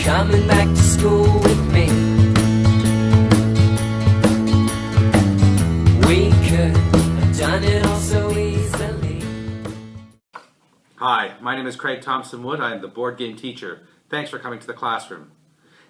coming back to school with me. We could have done it all so easily. Hi, my name is Craig Thompson Wood. I am the board game teacher. Thanks for coming to the classroom.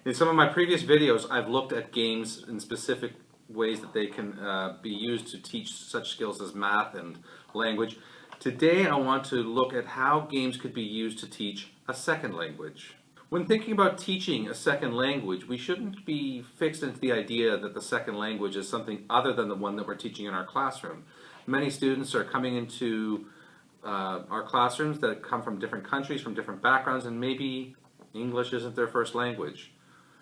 In some of my previous videos, I've looked at games in specific ways that they can be used to teach such skills as math and language. Today I want to look at how games could be used to teach a second language. When thinking about teaching a second language, we shouldn't be fixed into the idea that the second language is something other than the one that we're teaching in our classroom. Many students are coming into our classrooms that come from different countries, from different backgrounds, and maybe English isn't their first language.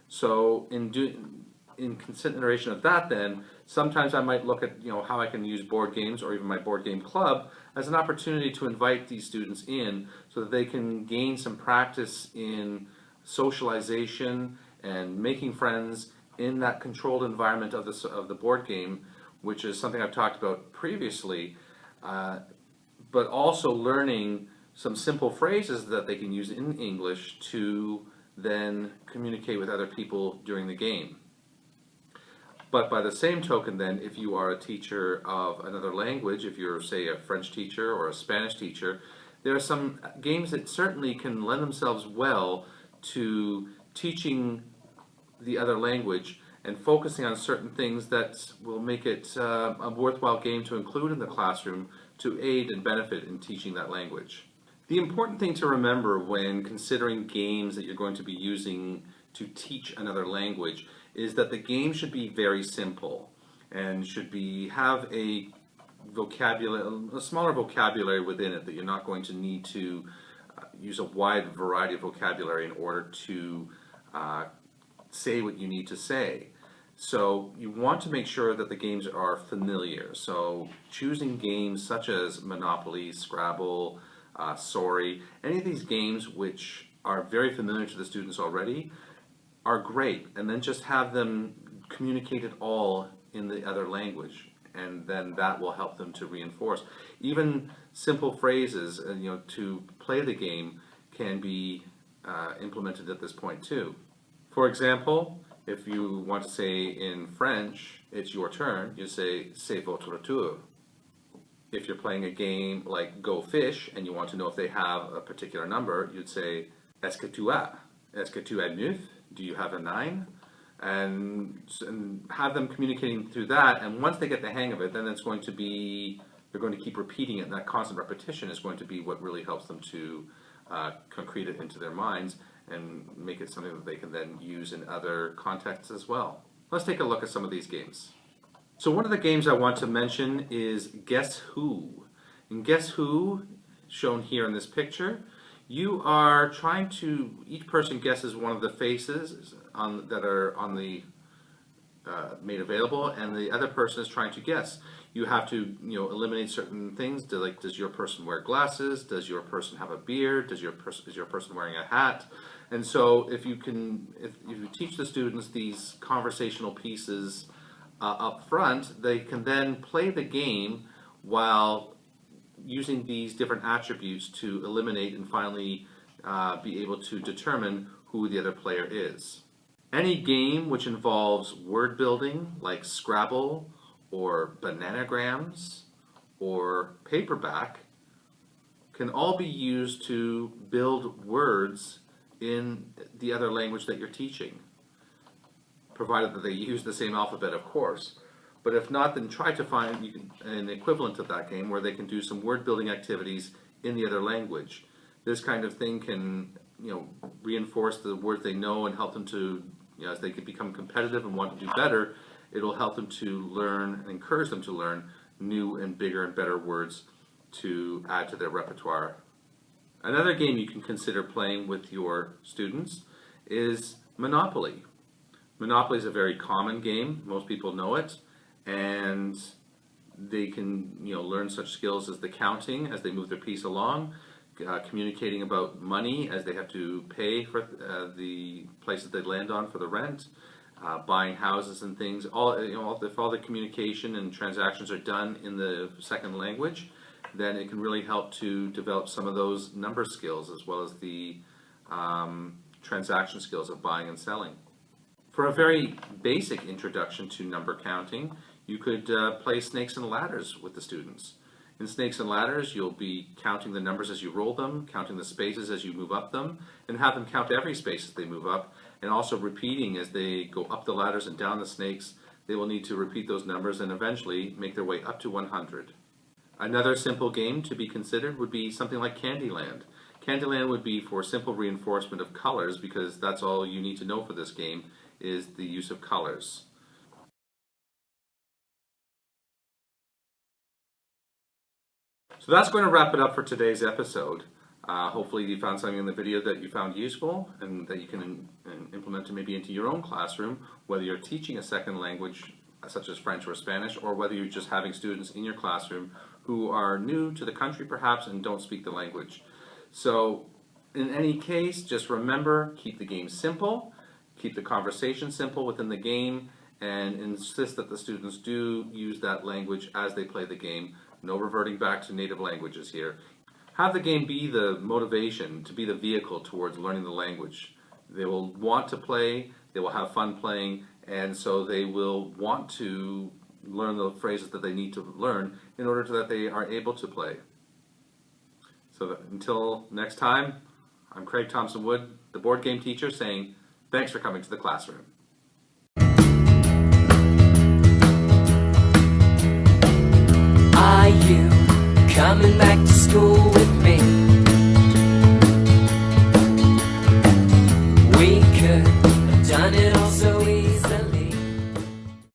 So in consideration of that, then sometimes I might look at how I can use board games or even my board game club as an opportunity to invite these students in so that they can gain some practice in socialization and making friends in that controlled environment of the board game, which is something I've talked about previously, but also learning some simple phrases that they can use in English to then communicate with other people during the game. But by the same token then, if you are a teacher of another language, if you're, say, a French teacher or a Spanish teacher, there are some games that certainly can lend themselves well to teaching the other language and focusing on certain things that will make it a worthwhile game to include in the classroom to aid and benefit in teaching that language. The important thing to remember when considering games that you're going to be using to teach another language is that the game should be very simple and should have a smaller vocabulary within it, that you're not going to need to use a wide variety of vocabulary in order to say what you need to say. So you want to make sure that the games are familiar. So choosing games such as Monopoly, Scrabble, Sorry, any of these games which are very familiar to the students already are great, and then just have them communicate it all in the other language, and then that will help them to reinforce. Even simple phrases to play the game can be implemented at this point too. For example, if you want to say in French, it's your turn, you say c'est votre tour. If you're playing a game like Go Fish and you want to know if they have a particular number, you'd say est-ce que tu as? Est-ce que tu as 9? Do you have a 9? And have them communicating through that, and once they get the hang of it, then they're going to keep repeating it, and that constant repetition is going to be what really helps them to concrete it into their minds and make it something that they can then use in other contexts as well. Let's take a look at some of these games. So one of the games I want to mention is Guess Who. And Guess Who, shown here in this picture, you are trying to, each person guesses one of the faces that are on the made available, and the other person is trying to guess. You have to eliminate certain things, does your person wear glasses, does your person have a beard, is your person wearing a hat? And so if you teach the students these conversational pieces up front, they can then play the game while using these different attributes to eliminate and finally be able to determine who the other player is. Any game which involves word building, like Scrabble or Bananagrams or Paperback, can all be used to build words in the other language that you're teaching, provided that they use the same alphabet, of course. But if not, then try to find an equivalent of that game where they can do some word building activities in the other language. This kind of thing can reinforce the words they know and help them to, as they can become competitive and want to do better, it'll help them to learn and encourage them to learn new and bigger and better words to add to their repertoire. Another game you can consider playing with your students is Monopoly. Monopoly is a very common game. Most people know it, and they can learn such skills as the counting as they move their piece along, communicating about money as they have to pay for the places they land on for the rent, buying houses and things. If all the communication and transactions are done in the second language, then it can really help to develop some of those number skills as well as the transaction skills of buying and selling. For a very basic introduction to number counting, you could play snakes and ladders with the students. In snakes and ladders, you'll be counting the numbers as you roll them, counting the spaces as you move up them, and have them count every space as they move up, and also repeating as they go up the ladders and down the snakes. They will need to repeat those numbers and eventually make their way up to 100. Another simple game to be considered would be something like Candyland. Candyland would be for simple reinforcement of colors, because that's all you need to know for this game is the use of colors. So that's going to wrap it up for today's episode. Hopefully you found something in the video that you found useful and that you can implement it maybe into your own classroom, whether you're teaching a second language such as French or Spanish, or whether you're just having students in your classroom who are new to the country perhaps and don't speak the language. So in any case, just remember, keep the game simple, keep the conversation simple within the game, and insist that the students do use that language as they play the game. No reverting back to native languages here. Have the game be the motivation, to be the vehicle towards learning the language. They will want to play, they will have fun playing, and so they will want to learn the phrases that they need to learn in order that they are able to play. So until next time, I'm Craig Thompson Wood, the board game teacher, saying thanks for coming to the classroom. Are you coming back to school?